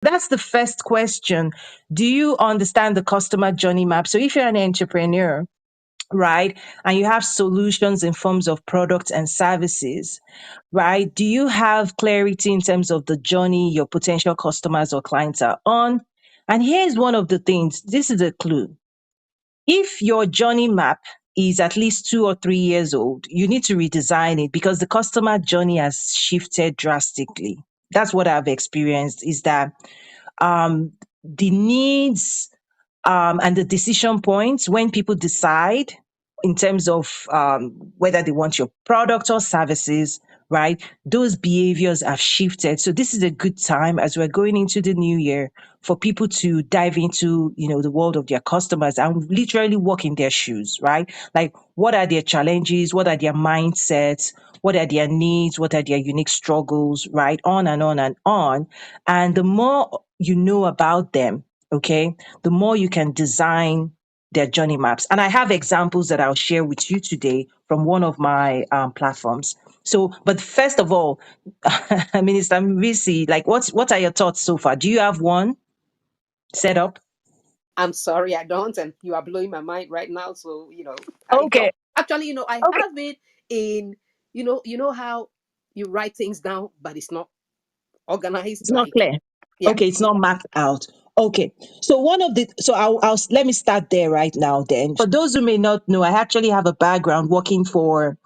That's the first question. Do you understand the customer journey map? So if you're an entrepreneur, right, and you have solutions in forms of products and services, right, do you have clarity in terms of the journey your potential customers or clients are on? And here's one of the things, this is a clue. If your journey map is at least 2 or 3 years old, you need to redesign it because the customer journey has shifted drastically. That's what I've experienced, is that the needs and the decision points when people decide in terms of whether they want your product or services, right? Those behaviors have shifted. So this is a good time as we're going into the new year for people to dive into, the world of their customers and literally walk in their shoes, right? Like, what are their challenges? What are their mindsets? What are their needs? What are their unique struggles, right? On and on and on. And the more you know about them, okay, the more you can design their journey maps. And I have examples that I'll share with you today from one of my platforms. So, but first of all, Minister Mvisi, like, what are your thoughts so far? Do you have one set up? I'm sorry, I don't, and you are blowing my mind right now. So I Okay, don't actually. I okay, have it in. You know how you write things down, but it's not organized. it's not Like, clear. yeah, Okay, it's not mapped out. Okay, so I'll let me start there right now. Then, for those who may not know, I actually have a background working for,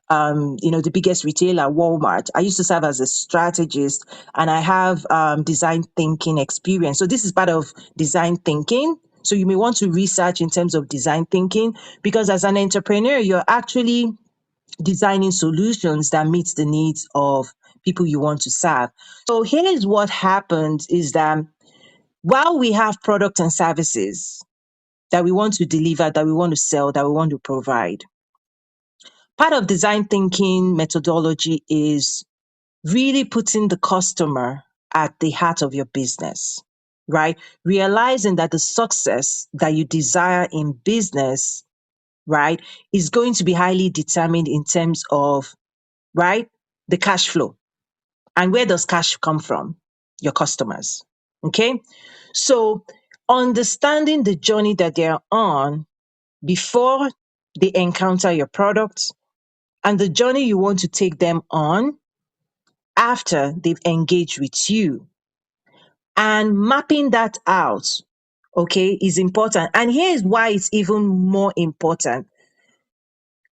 the biggest retailer, Walmart. I used to serve as a strategist, and I have design thinking experience. So this is part of design thinking. So you may want to research in terms of design thinking because as an entrepreneur, you're actually designing solutions that meets the needs of people you want to serve. So here is what happens is that while we have products and services that we want to deliver, that we want to sell, that we want to provide, part of design thinking methodology is really putting the customer at the heart of your business, right? Realizing that the success that you desire in business, right, is going to be highly determined in terms of, right, the cash flow. And where does cash come from? Your customers. Okay. So understanding the journey that they're on before they encounter your product and the journey you want to take them on after they've engaged with you and mapping that out, okay, is important. And here's why it's even more important.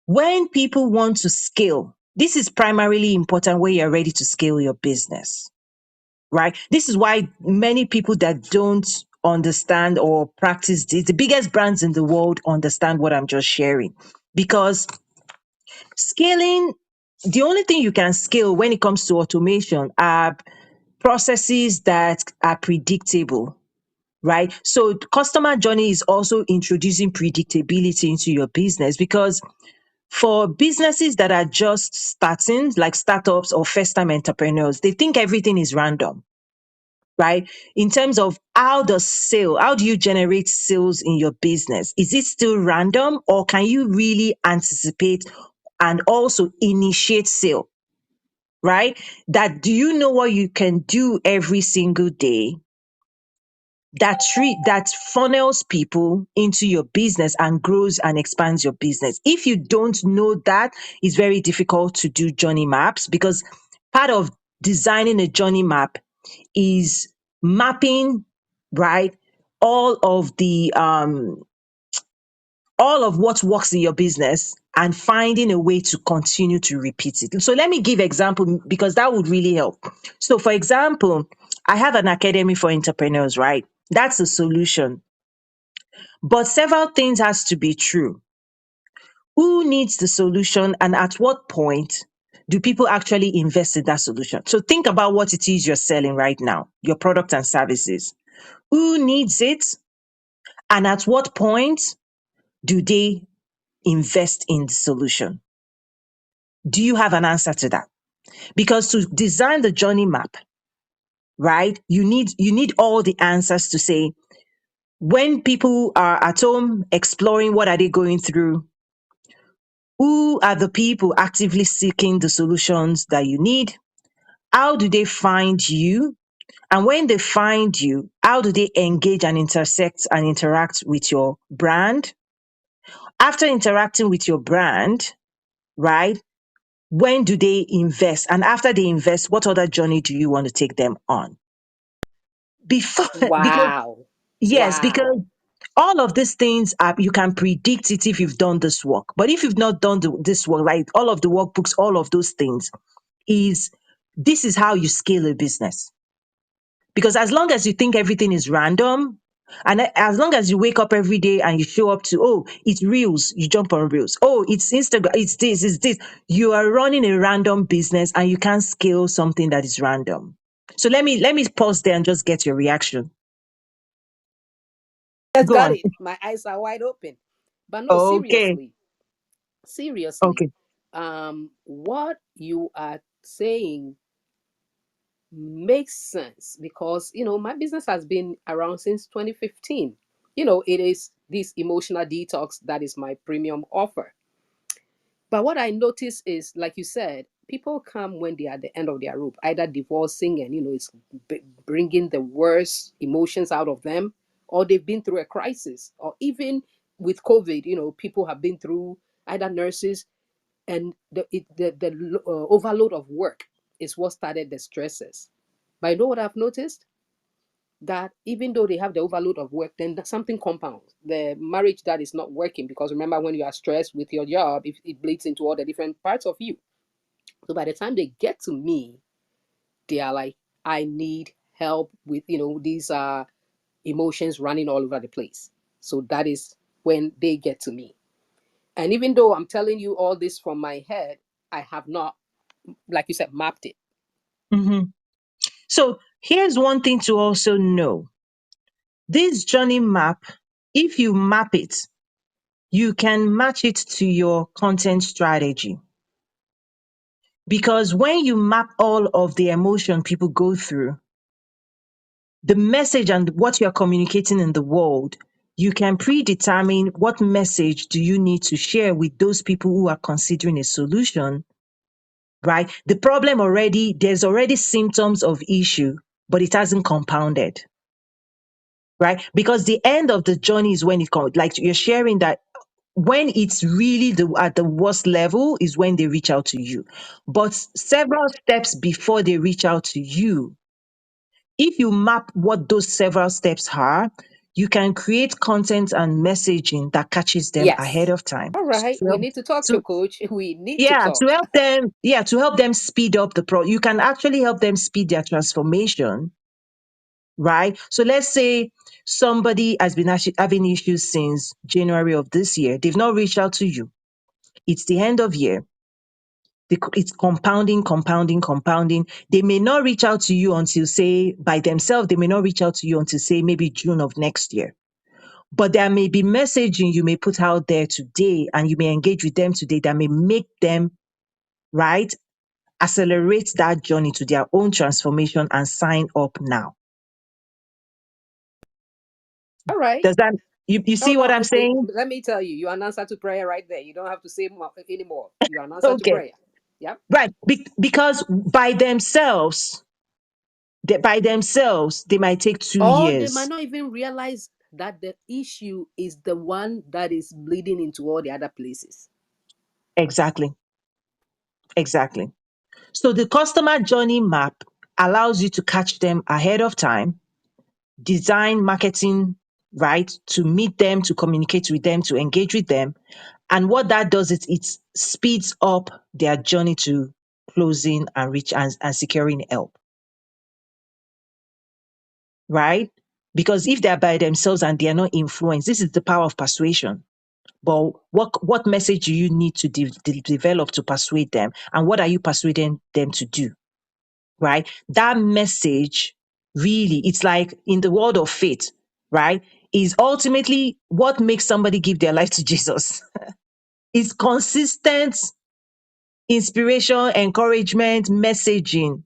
When people want to scale, this is primarily important when you're ready to scale your business, right? This is why many people that don't understand or practice this, the biggest brands in the world understand what I'm just sharing. Because scaling, the only thing you can scale when it comes to automation are processes that are predictable, right? So customer journey is also introducing predictability into your business because for businesses that are just starting, like startups or first time entrepreneurs, they think everything is random, right? In terms of how do you generate sales in your business? Is it still random or can you really anticipate and also initiate sale, right? That do you know what you can do every single day that funnels people into your business and grows and expands your business? If you don't know that, it's very difficult to do journey maps because part of designing a journey map is mapping, right, all of the all of what works in your business and finding a way to continue to repeat it. So let me give example because that would really help. So for example, I have an academy for entrepreneurs, right? That's a solution. But several things has to be true. Who needs the solution and at what point do people actually invest in that solution? So think about what it is you're selling right now, your product and services. Who needs it? And at what point do they invest in the solution? Do you have an answer to that? Because to design the journey map, right, you need all the answers to say when people are at home exploring what are they going through, who are the people actively seeking the solutions that you need, how do they find you, And when they find you, how do they engage and intersect and interact with your brand? After interacting with your brand, right? When do they invest? And after they invest, what other journey do you want to take them on? Before, because Wow. yes, because Wow. all of these things are, you can predict it if you've done this work. But if you've not done this work, like all of the workbooks, all of those things, is this is how you scale a business. Because as long as you think everything is random, and as long as you wake up every day and you show up to, oh, it's Reels, you jump on Reels. Oh, it's Instagram, it's this. You are running a random business and you can't scale something that is random. So let me pause there and just get your reaction. Just Go got on. it. My eyes are wide open. But no, Okay. seriously. Seriously. Okay. What you are saying makes sense because, my business has been around since 2015. It is this emotional detox that is my premium offer. But what I notice is, like you said, people come when they are at the end of their rope, either divorcing and, it's bringing the worst emotions out of them, or they've been through a crisis, or even with COVID, people have been through, either nurses, and the overload of work is what started the stresses. But you know what I've noticed? That even though they have the overload of work, then something compounds. The marriage that is not working, because remember, when you are stressed with your job, it bleeds into all the different parts of you. So by the time they get to me, they are like, I need help with, these emotions running all over the place. So that is when they get to me. And even though I'm telling you all this from my head, I have not, like you said, mapped it. Hmm. So here's one thing to also know. This journey map, if you map it, you can match it to your content strategy. Because when you map all of the emotion people go through, the message and what you're communicating in the world, you can predetermine what message do you need to share with those people who are considering a solution, right? The problem already, there's already symptoms of issue, but it hasn't compounded, right? Because the end of the journey is when it comes, like you're sharing that when it's really at the worst level is when they reach out to you. But several steps before they reach out to you, if you map what those several steps are, you can create content and messaging that catches them ahead Yes. of time. All right. To We help, need to talk to to, coach. We need to yeah, talk. to help them speed up the you can actually help them speed their transformation, right? So let's say somebody has been having issues since January of this year. They've not reached out to you. It's the end of year. It's compounding, compounding, compounding. They may not reach out to you until, say, by themselves, they may not reach out to you until, say, maybe June of next year. But there may be messaging you may put out there today and you may engage with them today that may make them, right, accelerate that journey to their own transformation and sign up now. All right. Does that, you Oh see what no, I'm saying? let me tell you, you're an answer to prayer right there. You don't have to say anymore. You're an answer to Okay. prayer. Yep. Right. Because by themselves, they might take two Or they might years. not even realize that the issue is the one that is bleeding into all the other places. Exactly. Exactly. So the customer journey map allows you to catch them ahead of time, design marketing, right, to meet them, to communicate with them, to engage with them. And what that does is it speeds up their journey to closing and reach and securing help, right? Because if they're by themselves and they are not influenced, this is the power of persuasion. But what message do you need to develop to persuade them? And what are you persuading them to do? Right? That message really, it's like in the world of faith, right? Is ultimately what makes somebody give their life to Jesus. It's consistent inspiration, encouragement, messaging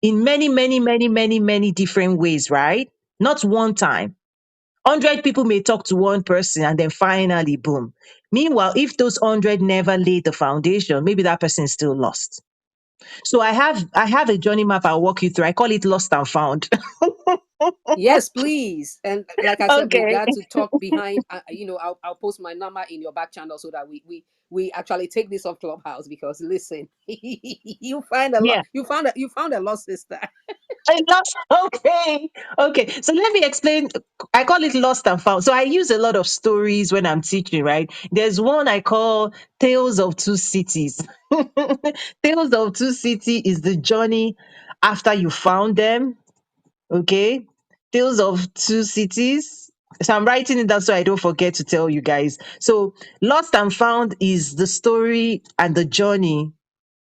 in many, many, many, many, many different ways, right? Not one time. 100 people may talk to one person and then finally, boom. Meanwhile, if those 100 never laid the foundation, maybe that person is still lost. So I have a journey map I'll walk you through. I call it lost and found. Yes, please. And like I said, we've Okay. got to talk behind. I'll post my number in your back channel so that we actually take this off Clubhouse because listen, you find a lot. Yeah. You found a lost sister. I lost. Okay. Okay. So let me explain. I call it lost and found. So I use a lot of stories when I'm teaching, right? There's one I call Tales of Two Cities. Tales of Two Cities is the journey after you found them. Okay. Tales of Two Cities. So I'm writing it down so I don't forget to tell you guys. So Lost and Found is the story and the journey,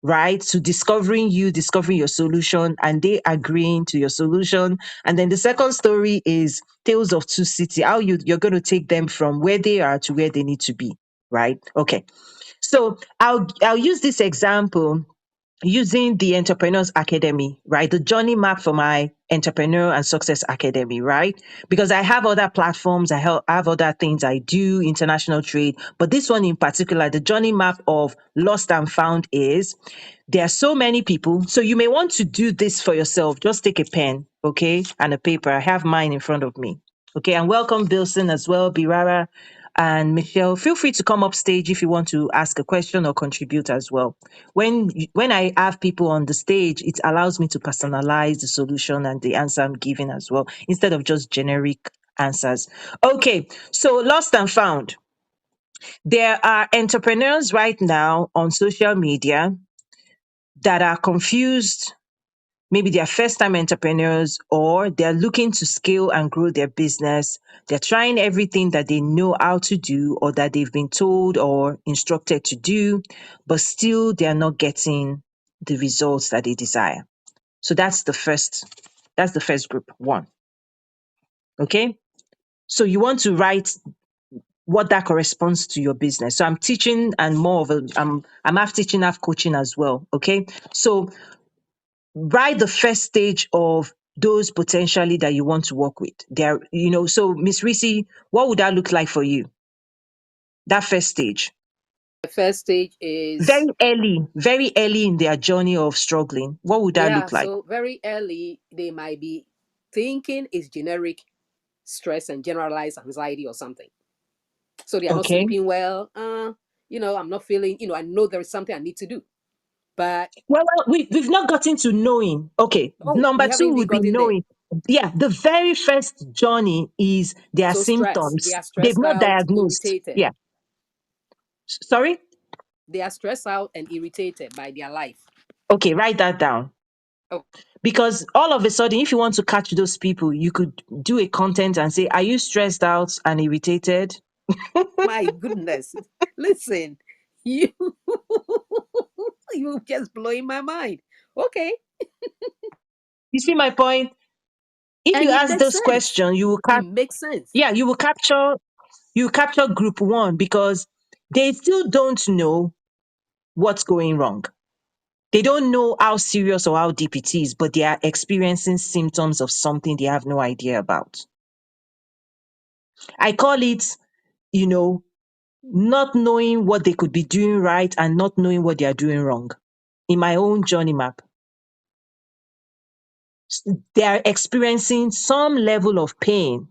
right? To discovering you, discovering your solution, and they agreeing to your solution. And then the second story is Tales of Two Cities, how you're going to take them from where they are to where they need to be, right? Okay. So I'll use this example using the Entrepreneurs Academy, right? The journey map for my Entrepreneur and Success Academy, right? Because I have other platforms, I have other things I do, international trade, but this one in particular, the journey map of Lost and Found is there are so many people. So you may want to do this for yourself. Just take a pen, okay, and a paper. I have mine in front of me. Okay, and welcome Bilson as well, Birara and Michelle. Feel free to come up stage if you want to ask a question or contribute as well. When I have people on the stage, it allows me to personalize the solution and the answer I'm giving as well, instead of just generic answers. Okay, so lost and found. There are entrepreneurs right now on social media that are confused. Maybe they're first time entrepreneurs or they're looking to scale and grow their business. They're trying everything that they know how to do or that they've been told or instructed to do, but still they're not getting the results that they desire. So that's the first group one. Okay. So you want to write what that corresponds to your business. So I'm teaching and more of I'm half teaching, half coaching as well. Okay. So write the first stage of those potentially that you want to work with. So Miss Risi, what would that look like for you? That first stage. The first stage is Very early in their journey of struggling. What would that yeah. look like? So very early, they might be thinking is generic stress and generalized anxiety or something. So they are not Okay. sleeping well. I'm not feeling. I know there is something I need to do, but We've not gotten to knowing. Okay. oh, we Number haven't two even would be gotten there. knowing. Yeah, the very first journey is their So stress. They symptoms. are They've stressed not out, diagnosed. irritated. Yeah. Sorry? They are stressed out and irritated by their life. Okay, write that down. Oh Because all of a sudden, if you want to catch those people, you could do a content and say, are you stressed out and irritated? my goodness! Listen, you you just blowing my mind. Okay, You see my point? If and you it ask makes those sense. questions, It makes sense. yeah, you capture group one because they still don't know what's going wrong. They don't know how serious or how deep it is, but they are experiencing symptoms of something they have no idea about. I call it, you know, not knowing what they could be doing right and not knowing what they are doing wrong. In my own journey map, they are experiencing some level of pain.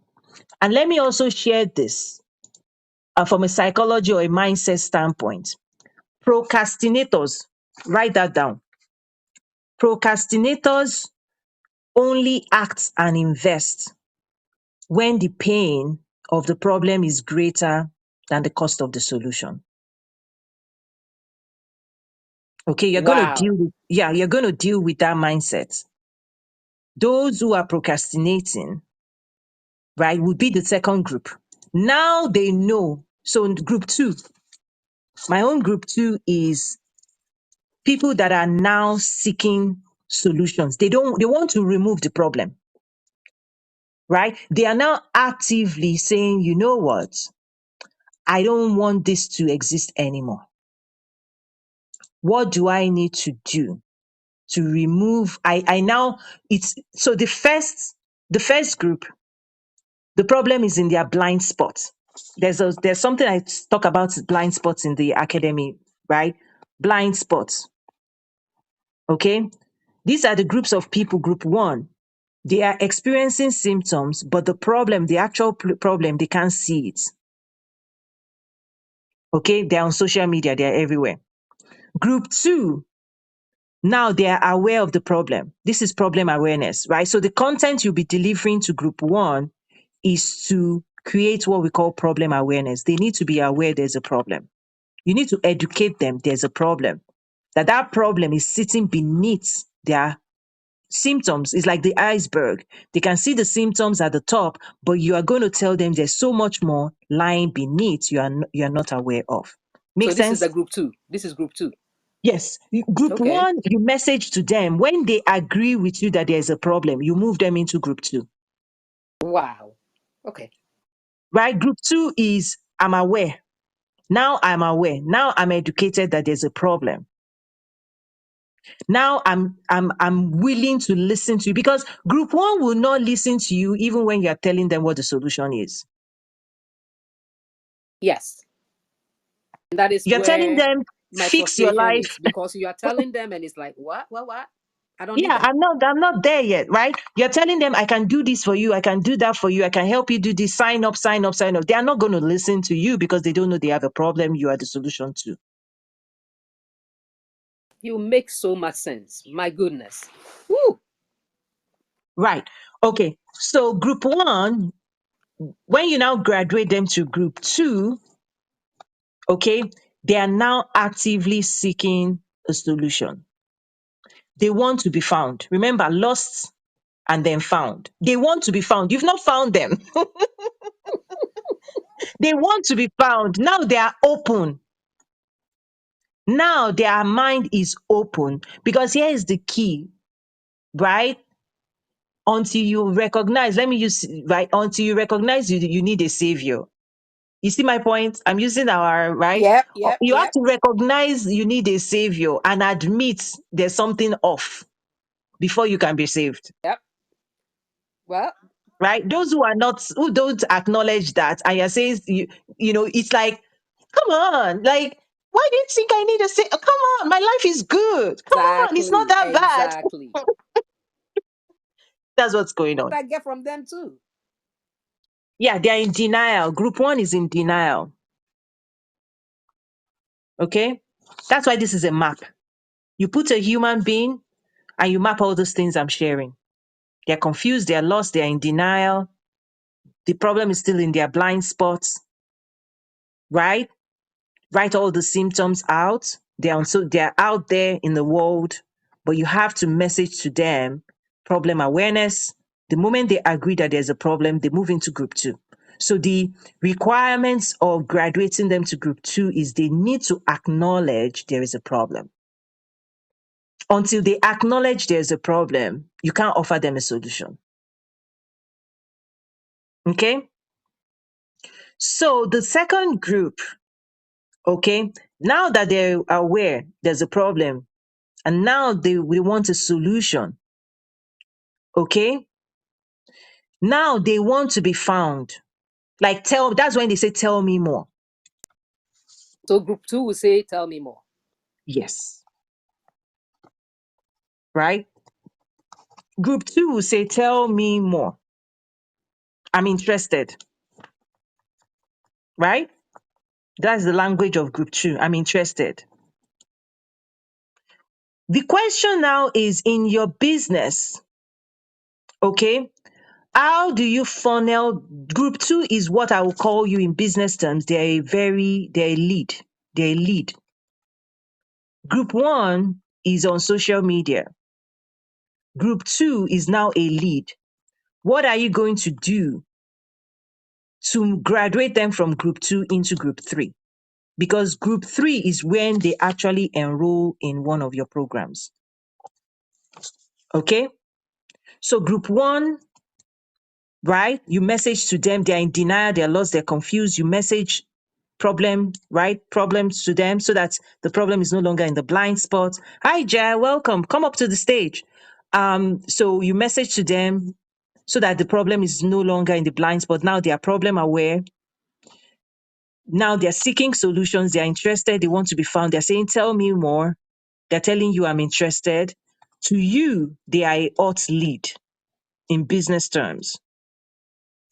And let me also share this from a psychology or a mindset standpoint. Procrastinators, write that down. Procrastinators only act and invest when the pain of the problem is greater than the cost of the solution. Okay, Wow. you're going to deal with that mindset. Those who are procrastinating, right, would be the second group. Now they know. So in group two, my own group two is people that are now seeking solutions. They want to remove the problem, right? They are now actively saying, you know what? I don't want this to exist anymore. What do I need to do to remove? I now, it's, so the first group, the problem is in their blind spot. There's something I talk about blind spots in the academy, right? Blind spots. Okay. These are the groups of people. Group one, they are experiencing symptoms, but the problem, the actual problem, they can't see it. Okay. They're on social media. They're everywhere. Group two, now they are aware of the problem. This is problem awareness, right? So the content you'll be delivering to group one is to create what we call problem awareness. They need to be aware there's a problem. You need to educate them there's a problem, that problem is sitting beneath their symptoms. It's like the iceberg. They can see the symptoms at the top, but you are going to tell them there's so much more lying beneath you are not aware of. Make So this is sense? the group two. This is group two. Yes. Group Okay. one, you message to them. When they agree with you that there's a problem, you move them into group two. Wow. Okay. Right? Group two is I'm aware. Now I'm aware. Now I'm educated that there's a problem. Now I'm willing to listen to you, because group one will not listen to you even when you're telling them what the solution is. Yes. And that is You're telling where them my fix your frustration life. is, because you are telling them and it's like, what? I don't need Yeah, that. I'm not there yet, right? You're telling them I can do this for you, I can do that for you, I can help you do this, sign up, sign up, sign up. They are not going to listen to you because they don't know they have a problem you are the solution to. You make so much sense. My goodness. Woo. Right. Okay. So group one, when you now graduate them to group two, okay, they are now actively seeking a solution. They want to be found. Remember, lost and then found. They want to be found. You've not found them. They want to be found. Now they are open. Now their mind is open, because here is the key, right? Until you recognize, let me use, right? Until you recognize you need a savior. You see my point? I'm using our, right? Yep, yep, You have yep, to recognize you need a savior and admit there's something off before you can be saved. yep. Well, Right? Those who are not, who don't acknowledge that, and you're saying, it's like, come on, like, why do you think I need a say? Come on, my life is good. Come on, it's not exactly, that bad. exactly. That's what's going What on. I get from them too. Yeah, they are in denial. Group one is in denial. Okay? That's why this is a map. You put a human being and you map all those things I'm sharing. They're confused, they're lost, they're in denial. The problem is still in their blind spots, right? Write all the symptoms out. They're out there in the world, but you have to message to them problem awareness. The moment they agree that there's a problem, they move into group two. So the requirements of graduating them to group two is they need to acknowledge there is a problem. Until they acknowledge there's a problem, you can't offer them a solution. Okay? So the second group, okay, now that they're aware there's a problem and now we want a solution, okay? Now they want to be found. Like that's when they say, tell me more. So group two will say, tell me more. Yes. Right? Group two will say, tell me more. I'm interested. Right? That's the language of group two. I'm interested. The question now is, in your business, okay, how do you funnel? Group two is what I will call you in business terms. They're a lead. They're a lead. Group one is on social media. Group two is now a lead. What are you going to do to graduate them from group two into group three? Because group three is when they actually enroll in one of your programs. Okay? So group one, right? You message to them, they're in denial, they're lost, they're confused. You message problem, right? Problems to them so that the problem is no longer in the blind spot. Hi, Jai, welcome. Come up to the stage. So you message to them so that the problem is no longer in the blind spot. Now they are problem aware. Now they're seeking solutions. They're interested. They want to be found. They're saying, tell me more. they're telling you I'm interested. To you, they are a hot lead in business terms.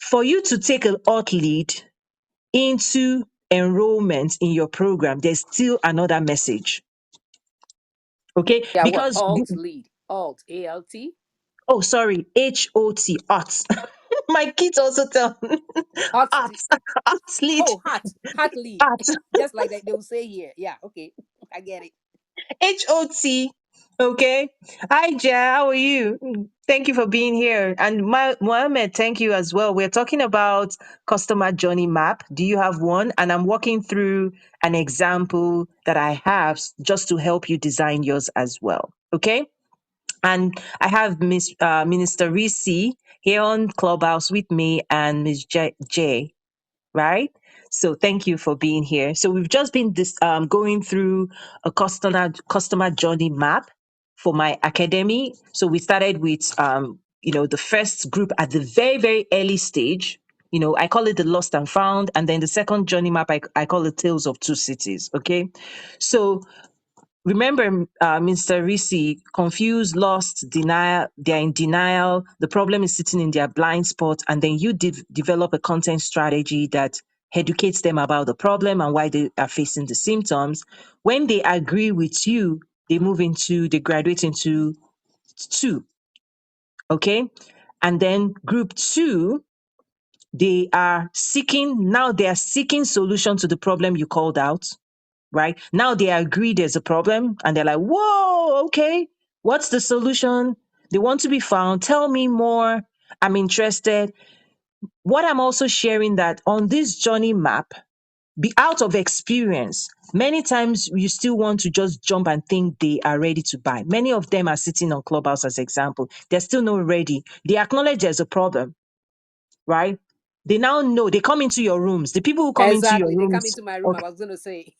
For you to take a hot lead into enrollment in your program, there's still another message. Okay. Yeah, what? Because, Alt lead. Alt. A-L-T. oh, sorry, HOT, hot. My kids also tell me Hot. hot, hot lead, Oh, hot. Hot lead. hot. Just like they will say here. Yeah, okay. I get it. HOT. Okay. Hi, Jia. How are you? Thank you for being here. And Mohammed, thank you as well. We're talking about customer journey map. Do you have one? And I'm walking through an example that I have just to help you design yours as well. Okay. And I have Minister Risi here on Clubhouse with me and Miss J, right? So thank you for being here. So we've just been going through a customer journey map for my academy. So we started with the first group at the very very early stage. I call it the lost and found, and then the second journey map I call it Tales of Two Cities. Okay, so remember, Mr. Risi, confused, lost, denial, they're in denial. The problem is sitting in their blind spot. And then you develop a content strategy that educates them about the problem and why they are facing the symptoms. When they agree with you, they graduate into two. Okay. And then group two, they are seeking solution to the problem you called out, right? Now they agree there's a problem and they're like, whoa, okay, what's the solution? They want to be found. Tell me more. I'm interested. What I'm also sharing that on this journey map, be out of experience. Many times you still want to just jump and think they are ready to buy. Many of them are sitting on Clubhouse as example. They're still not ready. They acknowledge there's a problem, right? They now know they come into your rooms. The people who come into your Exactly. They come rooms, into my room. I okay, was going to say.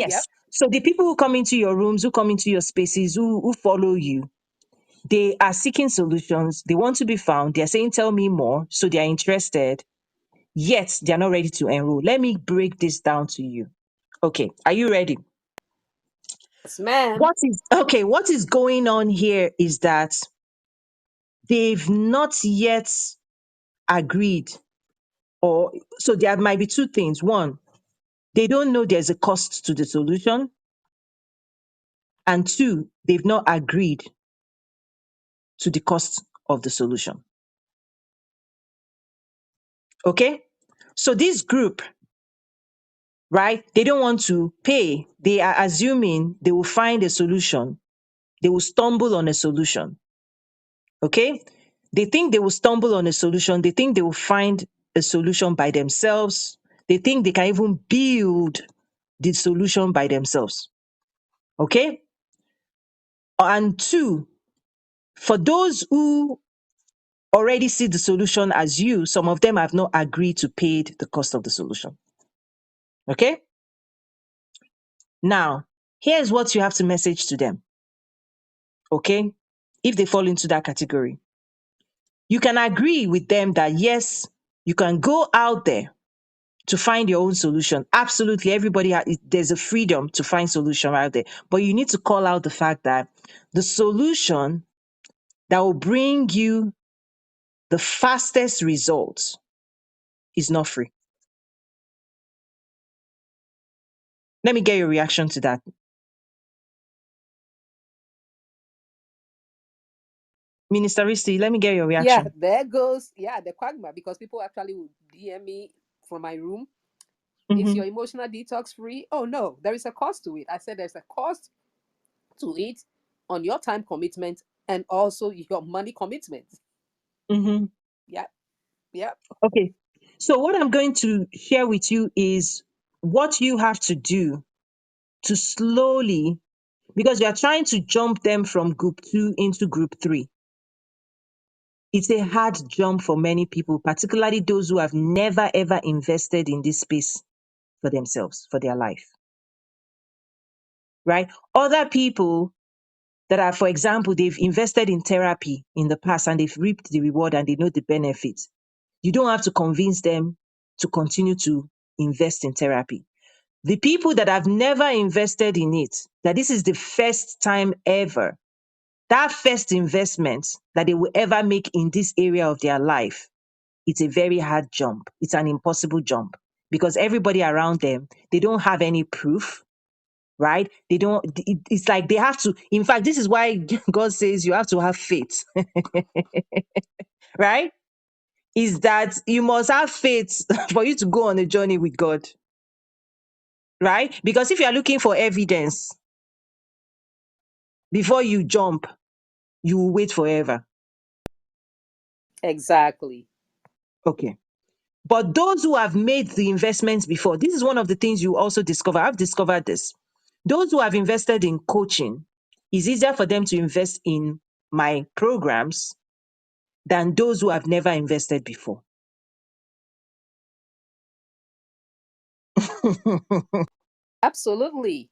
Yep. yes. So the people who come into your rooms, who come into your spaces, who follow you, they are seeking solutions. They want to be found. They're saying, tell me more. So they're interested, yet they're not ready to enroll. Let me break this down to you. Okay. Are you ready? Yes, ma'am. What is going on here is that they've not yet agreed, or so there might be two things. One, they don't know there's a cost to the solution. And two, they've not agreed to the cost of the solution. Okay. So this group, right, they don't want to pay. They are assuming they will find a solution. They will stumble on a solution. Okay. They think they will stumble on a solution. They think they will find a solution by themselves. They think they can even build the solution by themselves. Okay. And two, for those who already see the solution as you, some of them have not agreed to pay the cost of the solution. Okay. Now, here's what you have to message to them. Okay. If they fall into that category, you can agree with them that yes, you can go out there to find your own solution. Absolutely. There's a freedom to find solution out there, but you need to call out the fact that the solution that will bring you the fastest results is not free. Let me get your reaction to that. Minister Risti, let me get your Yeah, reaction. there goes. Yeah, the quagmire, because people actually would DM me from my room. Is Mm-hmm, your emotional detox free? Oh, no, there is a cost to it. I said there's a cost to it on your time commitment and also your money commitment. mm-hmm. Yep. Yep. Okay. So what I'm going to share with you is what you have to do to slowly, because we are trying to jump them from group two into group three. It's a hard jump for many people, particularly those who have never ever invested in this space for themselves, for their life, right? Other people that are, for example, they've invested in therapy in the past and they've reaped the reward and they know the benefits. You don't have to convince them to continue to invest in therapy. The people that have never invested in it, that this is the first time ever, that first investment that they will ever make in this area of their life, it's a very hard jump. It's an impossible jump because everybody around them, they don't have any proof, right? They don't, it's like they have to, in fact, this is why God says you have to have faith, right? Is that you must have faith for you to go on a journey with God, right? Because if you are looking for evidence before you jump, you will wait forever. Exactly. Okay. But those who have made the investments before, this is one of the things you also discover. I've discovered this. Those who have invested in coaching, it's easier for them to invest in my programs than those who have never invested before. Absolutely.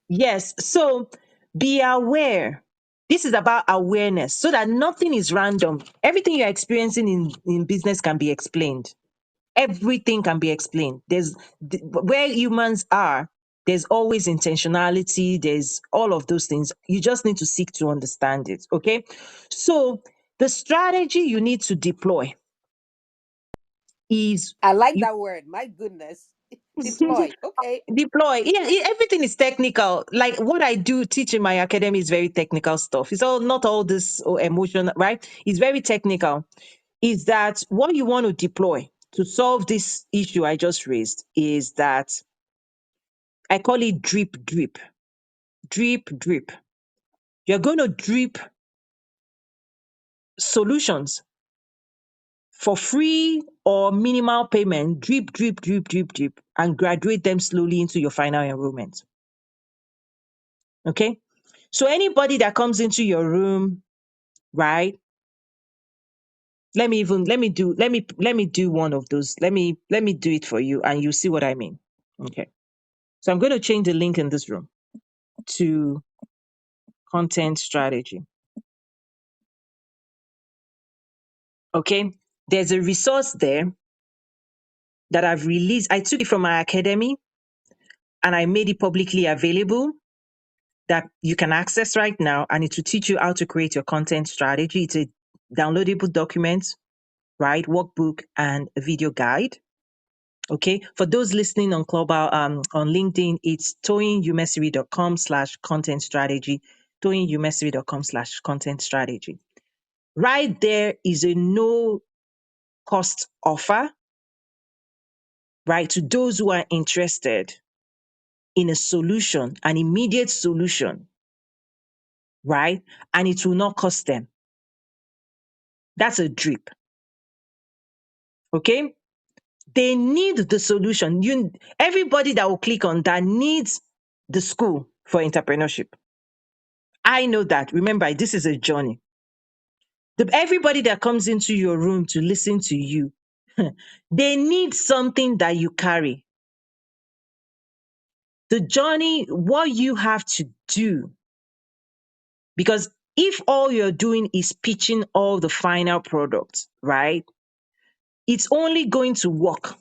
Yes. So be aware. This is about awareness so that nothing is random. Everything you're experiencing in business can be explained. Everything can be explained. Where humans are, there's always intentionality, there's all of those things. You just need to seek to understand it. Okay. So the strategy you need to deploy is I like you that word. My goodness. Deploy. Okay. deploy. Yeah, everything is technical. Like what I do teach in my academy is very technical stuff. It's all not all this emotion, right? It's very technical. Is that what you want to deploy to solve this issue I just raised? Is that I call it drip, drip, drip, drip. You're going to drip solutions for free or minimal payment, drip, drip, drip, drip, drip, and graduate them slowly into your final enrollment. Okay. So anybody that comes into your room, right? Let me do one of those. Let me do it for you and you see what I mean. Okay. So I'm going to change the link in this room to content strategy. Okay. There's a resource there that I've released. I took it from my academy and I made it publicly available that you can access right now. And it will teach you how to create your content strategy. It's a downloadable document, right? Workbook and a video guide. Okay. For those listening on Clubhouse, on LinkedIn, it's toyinumesiri.com/content strategy, toyinumesiri.com/content strategy. Right there is a no cost offer, right? To those who are interested in a solution, an immediate solution, right? And it will not cost them. That's a drip. Okay. They need the solution. Everybody that will click on that needs the school for entrepreneurship. I know that. Remember, this is a journey. Everybody that comes into your room to listen to you, they need something that you carry. The journey, what you have to do, because if all you're doing is pitching all the final products, right? It's only going to work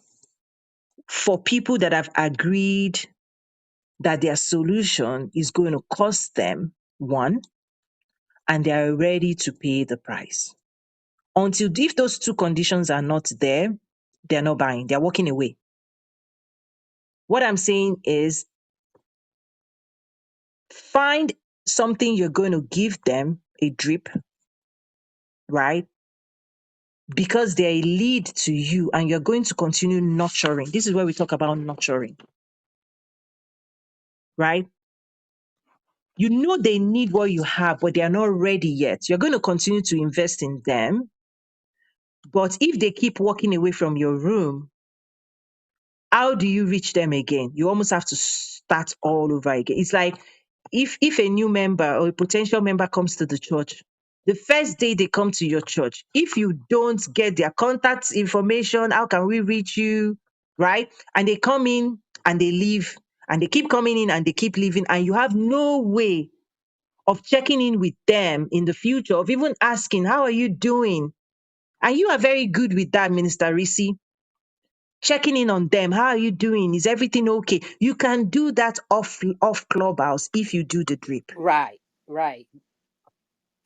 for people that have agreed that their solution is going to cost them one, and they are ready to pay the price. Until if those two conditions are not there, they're not buying, they're walking away. What I'm saying is find something you're going to give them a drip, right? Because they're a lead to you and you're going to continue nurturing. This is where we talk about nurturing, right? You know they need what you have, but they are not ready yet. You're going to continue to invest in them. But if they keep walking away from your room, how do you reach them again? You almost have to start all over again. It's like if a new member or a potential member comes to the church, the first day they come to your church, if you don't get their contact information, how can we reach you? Right? And they come in and they leave and they keep coming in and they keep leaving, and you have no way of checking in with them in the future, of even asking, how are you doing? And you are very good with that, Minister Risi. checking in on them. How are you doing? Is everything okay? You can do that off Clubhouse if you do the drip. Right, right.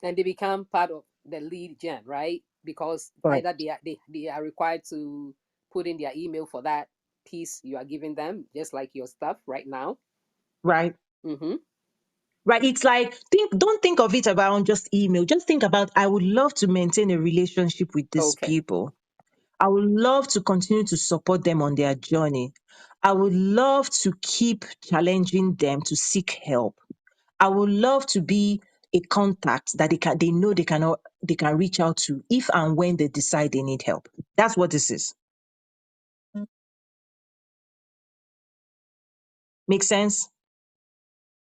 And they become part of the lead gen, right? Because Correct. either they are required to put in their email for that piece you are giving them, just like your stuff right now. Right. Mm-hmm. Right. It's like don't think of it about just email. Just think about I would love to maintain a relationship with these Okay. people. I would love to continue to support them on their journey. I would love to keep challenging them to seek help. I would love to be a contact that they know they can reach out to if and when they decide they need help. That's what this is. Make sense?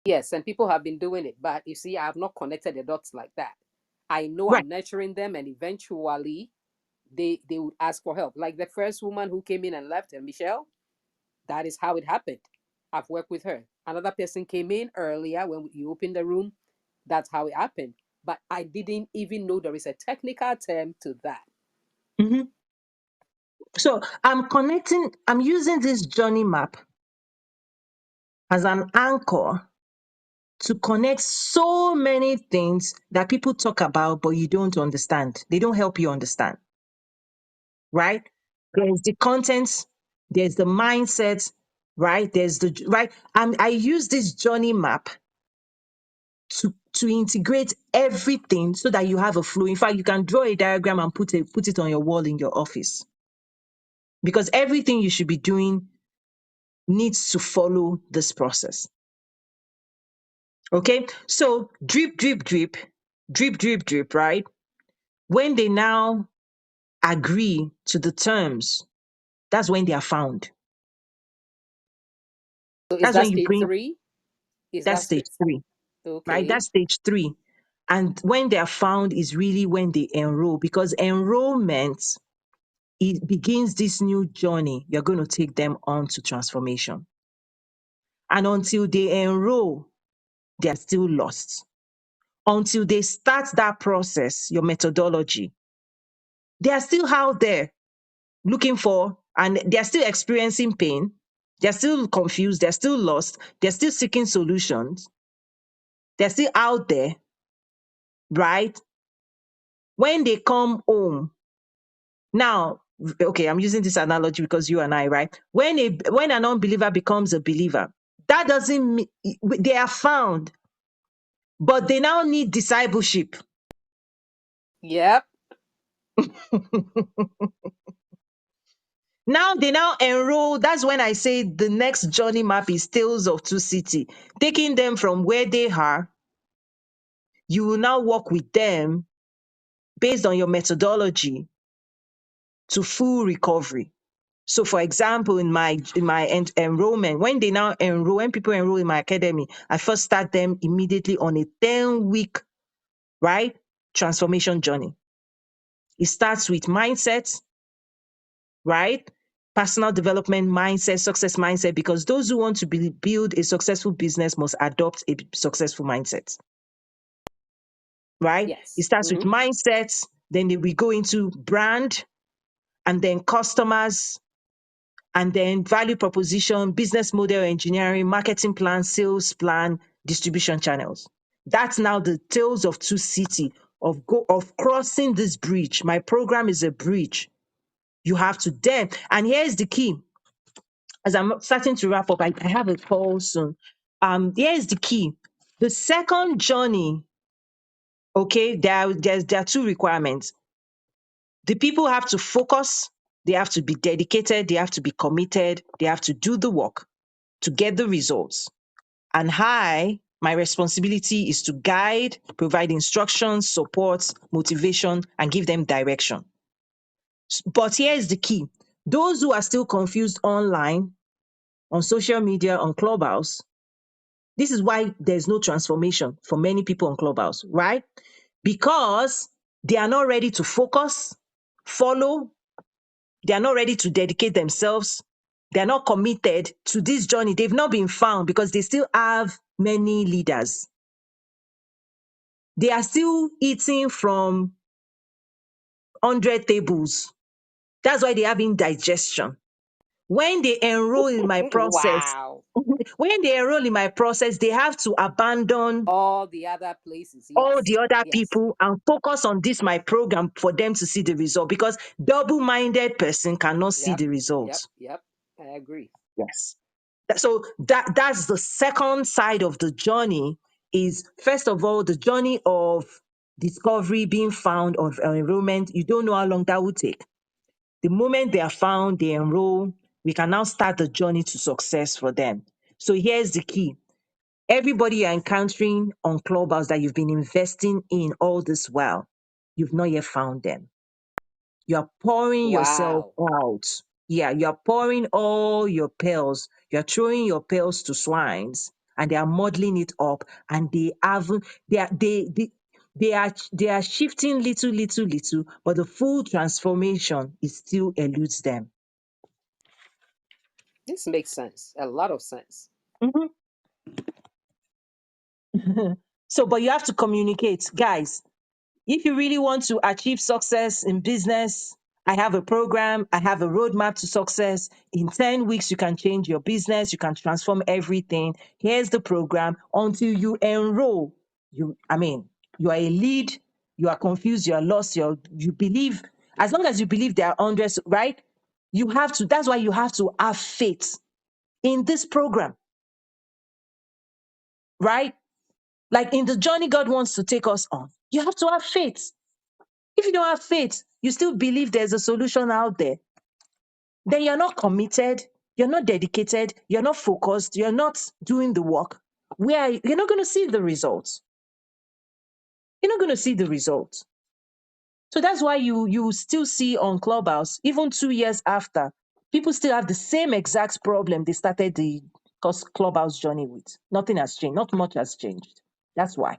Yes, and people have been doing it, but you see, I have not connected the dots like that. I know Right. I'm nurturing them, and eventually they would ask for help. Like the first woman who came in and left, and Michelle, that is how it happened. I've worked with her. Another person came in earlier when you opened the room. That's how it happened. But I didn't even know there is a technical term to that. Mhm. So I'm using this journey map as an anchor to connect so many things that people talk about, but you don't understand. They don't help you understand, right? There's the contents, there's the mindset, right? There's the right. I use this journey map to integrate everything so that you have a flow. In fact, you can draw a diagram and put it on your wall in your office because everything you should be doing needs to follow this process. Okay, so drip, drip, drip, drip, drip, drip, right? When they now agree to the terms, that's when they are found. So is That's that when you stage bring three? Is that that stage stage? three, right? Okay. That's stage three. And when they are found is really when they enroll because enrollment it begins this new journey. You're going to take them on to transformation. And until they enroll, they are still lost. Until they start that process, your methodology, they are still out there looking for, and they're still experiencing pain. They're still confused. They're still lost. They're still seeking solutions. They're still out there, right? When they come home, now, okay, I'm using this analogy because you and I, right? When an unbeliever becomes a believer, that doesn't mean they are found, but they now need discipleship. Yep. Now they now enroll. That's when I say the next journey map is Tales of Two City, taking them from where they are. You will now work with them based on your methodology to full recovery. So, for example, in my enrollment, when they now enroll, when people enroll in my academy, I first start them immediately on a 10-week, right, transformation journey. It starts with mindset, right? Personal development mindset, success mindset, because those who want to build a successful business must adopt a successful mindset, right? It Yes. starts with Mm-hmm. mindset, then we go into brand, and then customers, and then value proposition, business model engineering, marketing plan, sales plan, distribution channels. That's now the tales of two city of crossing this bridge. My program is a bridge. You have to then, and here's the key. As I'm starting to wrap up, I have a call soon. Here's the key. The second journey, okay, there are two requirements. The people have to focus, they have to be dedicated, they have to be committed, they have to do the work to get the results. And my responsibility is to guide, provide instructions, support, motivation, and give them direction. But here is the key. Those who are still confused online, on social media, on Clubhouse, this is why there's no transformation for many people on Clubhouse, right? Because they are not ready to focus, follow, they are not ready to dedicate themselves. They are not committed to this journey. They've not been found because they still have many leaders. They are still eating from 100 tables. That's why they have indigestion. When they enroll in my process, Wow. when they enroll in my process, they have to abandon All the other places. all Yes. the other Yes. people and focus on this my program for them to see the result, because double-minded person cannot see Yep. the Yep. results. Yep. I agree. Yes. So that's the second side of the journey. Is first of all the journey of discovery, being found, of enrollment. You don't know how long that will take. The moment they are found, they enroll, we can now start the journey to success for them. So here's the key. Everybody you're encountering on Clubhouse that you've been investing in all this while, you've not yet found them. You're pouring yourself Wow. out. Yeah, you're pouring all your pearls. You're throwing your pearls to swines, and they are modeling it up, and they haven't. They are shifting little, little, little, but the full transformation is still eludes them. This makes sense. A lot of sense. Mhm. So, but you have to communicate, guys. If you really want to achieve success in business, I have a program, I have a roadmap to success. In 10 weeks, you can change your business, you can transform everything. Here's the program until you enroll. You are a lead, you are confused, you are lost, you believe, as long as you believe there are hundreds, right? That's why you have to have faith in this program, right? Like in the journey God wants to take us on, you have to have faith. If you don't have faith, you still believe there's a solution out there, then you're not committed, you're not dedicated, you're not focused, you're not doing the work. You're not going to see the results. You're not going to see the results. So that's why you still see on Clubhouse, even 2 years after, people still have the same exact problem they started the Clubhouse journey with. Nothing has changed. Not much has changed. That's why.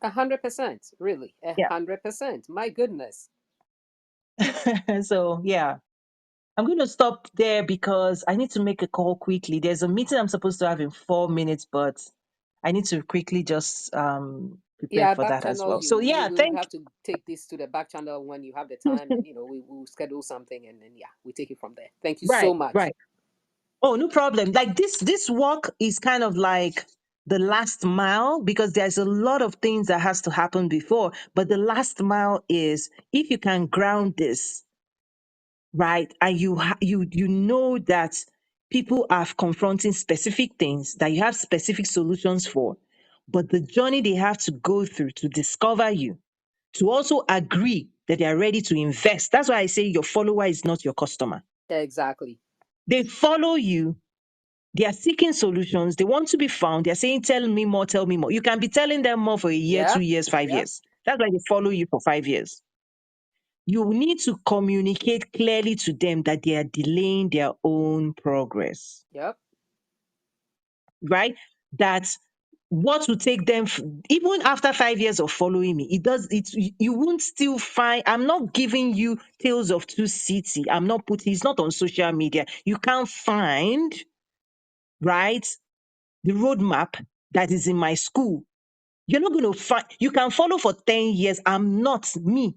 100%. Really. Yeah. 100%. My goodness. So yeah. I'm going to stop there because I need to make a call quickly. There's a meeting I'm supposed to have in 4 minutes, but I need to quickly just prepare Yeah, for back that as channel well. you. So We yeah, we would thank have to take this to the back channel when you have the time, and we will schedule something, and then yeah, we take it from there. Thank you so right, much. right. Oh, no problem. Like this work is kind of like the last mile, because there's a lot of things that has to happen before, but the last mile is if you can ground this, right? And you know that people are confronting specific things that you have specific solutions for, but the journey they have to go through to discover you, to also agree that they are ready to invest. That's why I say your follower is not your customer. Exactly. They follow you. They are seeking solutions. They want to be found. They're saying, tell me more, tell me more. You can be telling them more for a year, Yep. 2 years, five Yep. years. That's why they follow you for 5 years. You need to communicate clearly to them that they are delaying their own progress, Yep. right? That what will take them, even after 5 years of following me, you won't still find, I'm not giving you tales of two city. It's not on social media. You can't find, right, the roadmap that is in my school. You're not going to find, you can follow for 10 years. I'm not me.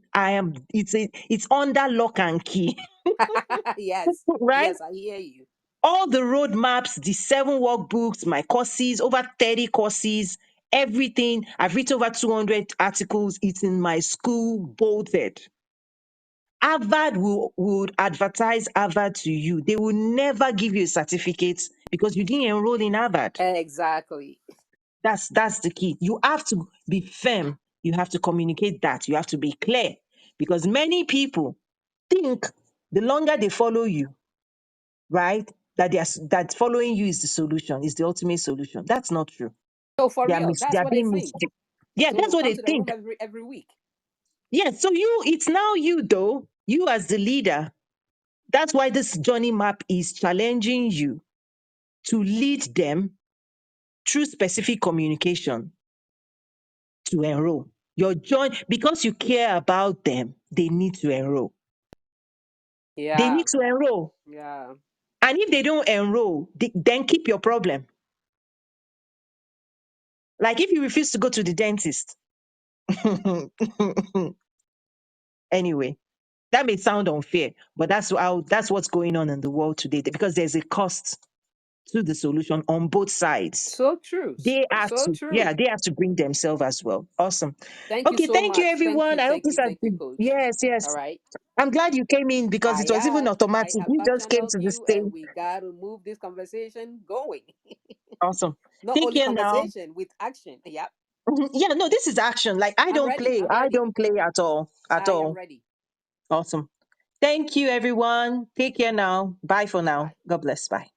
It's under lock and key, Yes. right? Yes, I hear you. All the roadmaps, the 7 workbooks, my courses, over 30 courses, everything. I've written over 200 articles. It's in my school, bolted. Harvard would advertise Harvard to you. They will never give you a certificate because you didn't enroll in Harvard. Exactly. That's the key. You have to be firm. You have to communicate that. You have to be clear, because many people think the longer they follow you, right, that following you is the solution, is the ultimate solution. That's not true. So for real, They that's are what they being think. mistaken. Yeah, that's So what come they to the room think. every week. Yeah, so it's now you though, you as the leader. That's why this journey map is challenging you to lead them through specific communication to enroll. Your join because you care about them, they need to enroll. They Yeah. need to enroll. Yeah. And if they don't enroll, then keep your problem. Like if you refuse to go to the dentist. Anyway, That may sound unfair, but that's what's going on in the world today because there's a cost to the solution on both sides. So true. So true. They have to bring themselves as well. Awesome. Thank you Okay, so thank you much. Thank everyone. you, I hope thank this you, has thank you, been, coach. yes, All yes. right. I'm glad you came in because it was even I automatic. have You back just came channeled to the you, stage. and we got to move this conversation going. Awesome. Not Take only care now. conversation with action. Yep. Mhm. Yeah, no, this is action. Like I I'm don't ready. play. I'm I ready. don't play at all. At I am all. ready. Awesome. Thank you, everyone. Take care now. Bye for now. Bye. God bless. Bye.